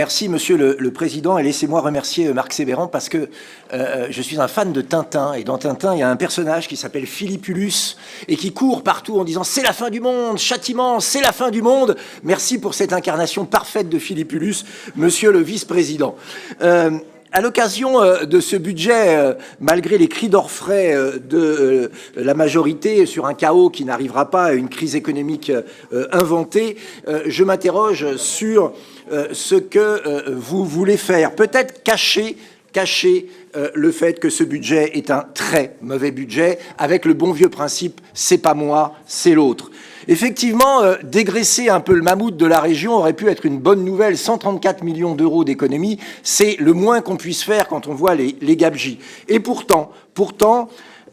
Merci Monsieur le Président, et laissez-moi remercier Marc Sévéran parce que je suis un fan de Tintin, et dans Tintin il y a un personnage qui s'appelle Philippulus et qui court partout en disant « c'est la fin du monde, châtiment, c'est la fin du monde ». Merci pour cette incarnation parfaite de Philippulus, Monsieur le Vice-président. À l'occasion de ce budget, malgré les cris d'orfraie de la majorité sur un chaos qui n'arrivera pas, une crise économique inventée, je m'interroge sur ce que vous voulez faire. Peut-être cacher le fait que ce budget est un très mauvais budget, avec le bon vieux principe « c'est pas moi, c'est l'autre ». Effectivement, dégraisser un peu le mammouth de la région aurait pu être une bonne nouvelle. 134 millions d'euros d'économie, c'est le moins qu'on puisse faire quand on voit les gabegies. Et pourtant,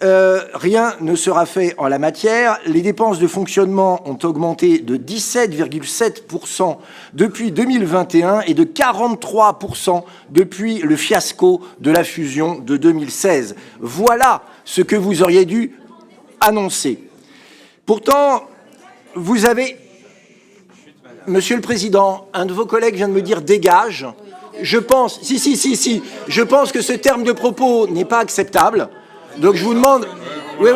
rien ne sera fait en la matière. Les dépenses de fonctionnement ont augmenté de 17,7% depuis 2021 et de 43% depuis le fiasco de la fusion de 2016. Voilà ce que vous auriez dû annoncer. Pourtant, vous avez... Monsieur le Président, un de vos collègues vient de me dire « dégage ». Je pense... Si. Je pense que ce terme de propos n'est pas acceptable. Donc je vous demande... Oui,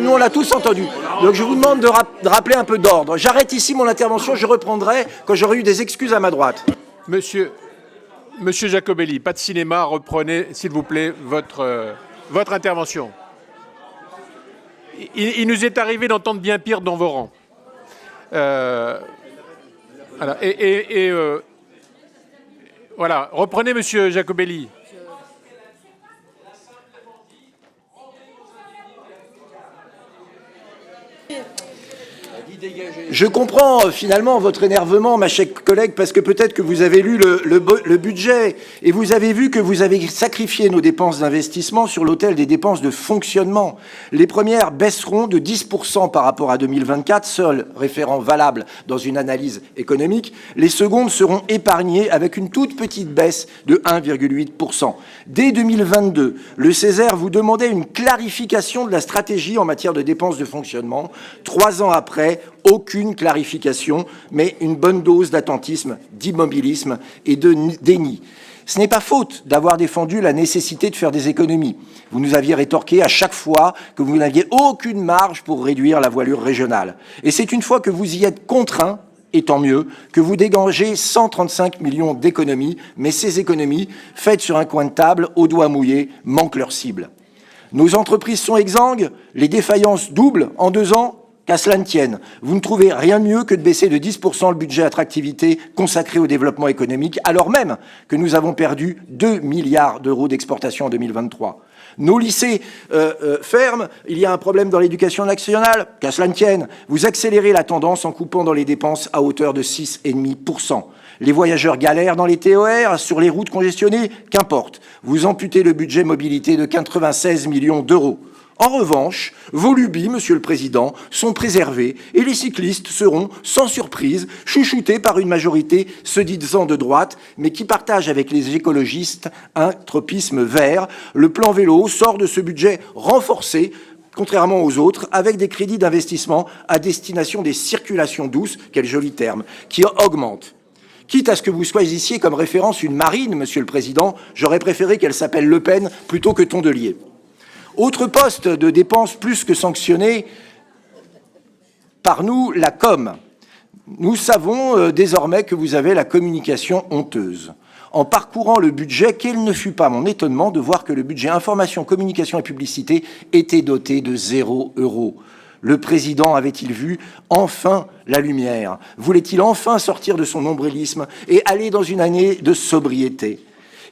nous on l'a tous entendu. Donc je vous demande de rappeler un peu d'ordre. J'arrête ici mon intervention, je reprendrai quand j'aurai eu des excuses à ma droite. Monsieur Jacobelli, pas de cinéma, reprenez s'il vous plaît votre intervention. Il nous est arrivé d'entendre bien pire dans vos rangs. Voilà. Voilà, reprenez Monsieur Jacobelli. Je comprends finalement votre énervement, ma chère collègue, parce que peut-être que vous avez lu le budget et vous avez vu que vous avez sacrifié nos dépenses d'investissement sur l'autel des dépenses de fonctionnement. Les premières baisseront de 10% par rapport à 2024, seul référent valable dans une analyse économique. Les secondes seront épargnées avec une toute petite baisse de 1,8%. Dès 2022, le Césaire vous demandait une clarification de la stratégie en matière de dépenses de fonctionnement. 3 ans après, aucune clarification, mais une bonne dose d'attentisme, d'immobilisme et de déni. Ce n'est pas faute d'avoir défendu la nécessité de faire des économies. Vous nous aviez rétorqué à chaque fois que vous n'aviez aucune marge pour réduire la voilure régionale. Et c'est une fois que vous y êtes contraint, et tant mieux, que vous dégagez 135 millions d'économies, mais ces économies, faites sur un coin de table, au doigt mouillé, manquent leur cible. Nos entreprises sont exsangues, les défaillances doublent en 2 ans. Qu'à cela ne tienne, vous ne trouvez rien de mieux que de baisser de 10% le budget attractivité consacré au développement économique, alors même que nous avons perdu 2 milliards d'euros d'exportation en 2023. Nos lycées ferment, il y a un problème dans l'éducation nationale, qu'à cela ne tienne. Vous accélérez la tendance en coupant dans les dépenses à hauteur de 6,5%. Les voyageurs galèrent dans les TER, sur les routes congestionnées, qu'importe. Vous amputez le budget mobilité de 96 millions d'euros. En revanche, vos lubies, Monsieur le Président, sont préservées et les cyclistes seront, sans surprise, chouchoutés par une majorité se disant de droite, mais qui partage avec les écologistes un tropisme vert. Le plan vélo sort de ce budget renforcé, contrairement aux autres, avec des crédits d'investissement à destination des circulations douces, quel joli terme, qui augmentent. Quitte à ce que vous choisissiez comme référence une marine, Monsieur le Président, j'aurais préféré qu'elle s'appelle Le Pen plutôt que Tondelier. Autre poste de dépenses plus que sanctionné par nous, la com. Nous savons désormais que vous avez la communication honteuse. En parcourant le budget, quel ne fut pas mon étonnement de voir que le budget information, communication et publicité était doté de 0 €. Le président avait-il vu enfin la lumière? Voulait-il enfin sortir de son nombrilisme et aller dans une année de sobriété?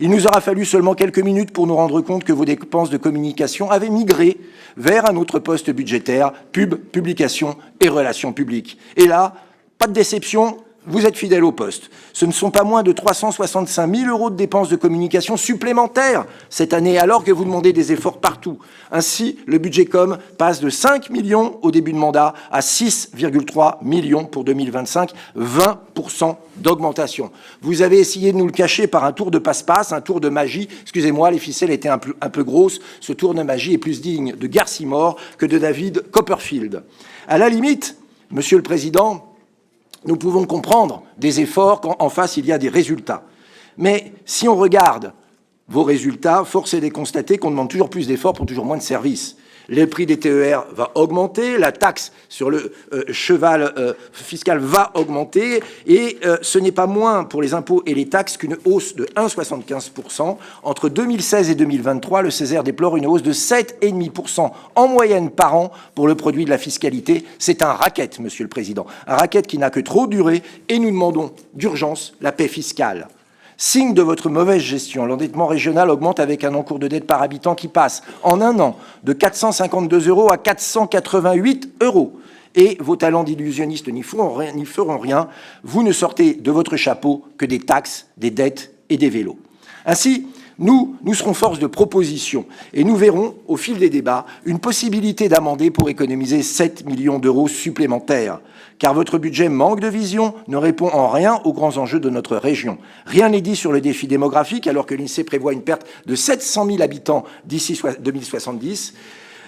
Il nous aura fallu seulement quelques minutes pour nous rendre compte que vos dépenses de communication avaient migré vers un autre poste budgétaire, pub, publication et relations publiques. Et là, pas de déception, vous êtes fidèle au poste. Ce ne sont pas moins de 365 000 € de dépenses de communication supplémentaires cette année, alors que vous demandez des efforts partout. Ainsi, le budget com passe de 5 millions au début de mandat à 6,3 millions pour 2025, 20% d'augmentation. Vous avez essayé de nous le cacher par un tour de passe-passe, un tour de magie. Excusez-moi, les ficelles étaient un peu grosses. Ce tour de magie est plus digne de Garcimore que de David Copperfield. À la limite, Monsieur le Président, nous pouvons comprendre des efforts quand en face il y a des résultats. Mais si on regarde vos résultats, force est de constater qu'on demande toujours plus d'efforts pour toujours moins de services. Le prix des TER va augmenter, la taxe sur le cheval fiscal va augmenter, et ce n'est pas moins pour les impôts et les taxes qu'une hausse de 1,75%. Entre 2016 et 2023, le Césaire déplore une hausse de 7,5% en moyenne par an pour le produit de la fiscalité. C'est un racket, Monsieur le Président, un racket qui n'a que trop duré, et nous demandons d'urgence la paix fiscale. Signe de votre mauvaise gestion, l'endettement régional augmente avec un encours de dette par habitant qui passe en un an de 452 € à 488 €. Et vos talents d'illusionniste n'y feront rien. Vous ne sortez de votre chapeau que des taxes, des dettes et des vélos. Ainsi, nous serons force de proposition et nous verrons, au fil des débats, une possibilité d'amender pour économiser 7 millions d'euros supplémentaires. Car votre budget manque de vision, ne répond en rien aux grands enjeux de notre région. Rien n'est dit sur le défi démographique, alors que l'INSEE prévoit une perte de 700 000 habitants d'ici 2070.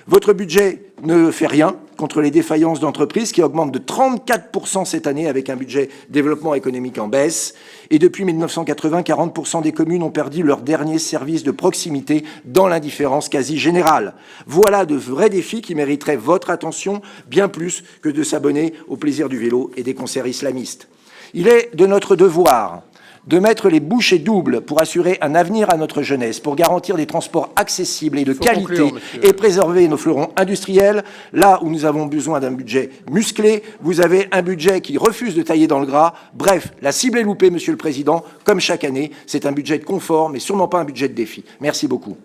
Votre budget ne fait rien contre les défaillances d'entreprises qui augmentent de 34% cette année avec un budget développement économique en baisse. Et depuis 1980, 40% des communes ont perdu leur dernier service de proximité dans l'indifférence quasi générale. Voilà de vrais défis qui mériteraient votre attention bien plus que de s'abonner au plaisir du vélo et des concerts islamistes. Il est de notre devoir de mettre les bouchées doubles pour assurer un avenir à notre jeunesse, pour garantir des transports accessibles et de qualité et préserver nos fleurons industriels. Là où nous avons besoin d'un budget musclé, vous avez un budget qui refuse de tailler dans le gras. Bref, la cible est loupée, Monsieur le Président. Comme chaque année, c'est un budget de confort, mais sûrement pas un budget de défi. Merci beaucoup.